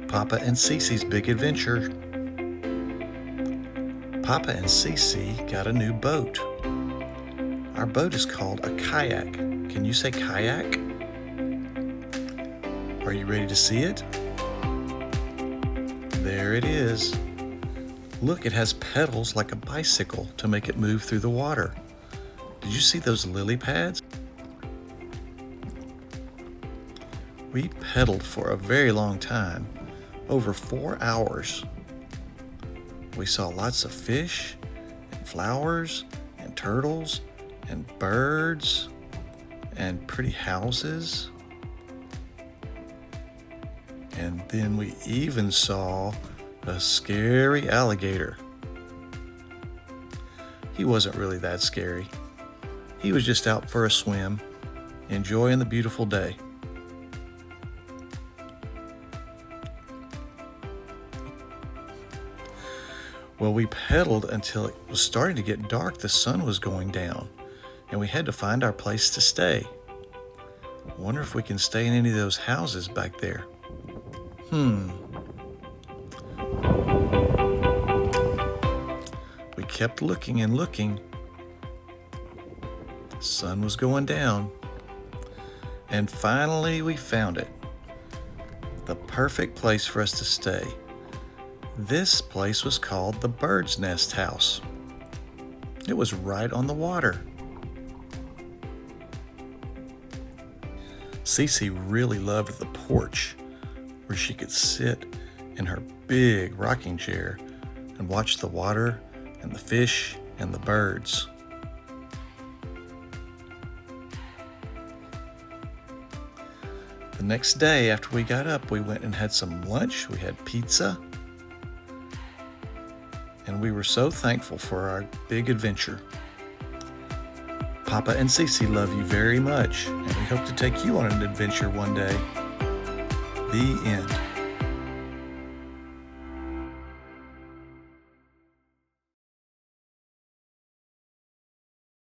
Papa and Cece's Big Adventure. Papa and Cece got a new boat. Our boat is called a kayak. Can you say kayak? Are you ready to see it? There it is. Look, it has pedals like a bicycle to make it move through the water. Did you see those lily pads? We pedaled for a very long time, over 4 hours. We saw lots of fish and flowers and turtles and birds and pretty houses. And then we even saw a scary alligator. He wasn't really that scary. He was just out for a swim, enjoying the beautiful day. Well, we pedaled until it was starting to get dark. The sun was going down, and we had to find our place to stay. I wonder if we can stay in any of those houses back there. We kept looking and looking. The sun was going down, and finally we found it. The perfect place for us to stay. This place was called the Bird's Nest House. It was right on the water. Cece really loved the porch where she could sit in her big rocking chair and watch the water and the fish and the birds. The next day after we got up, we went and had some lunch. We had pizza. And we were so thankful for our big adventure. Papa and Cece love you very much, and we hope to take you on an adventure one day. The end.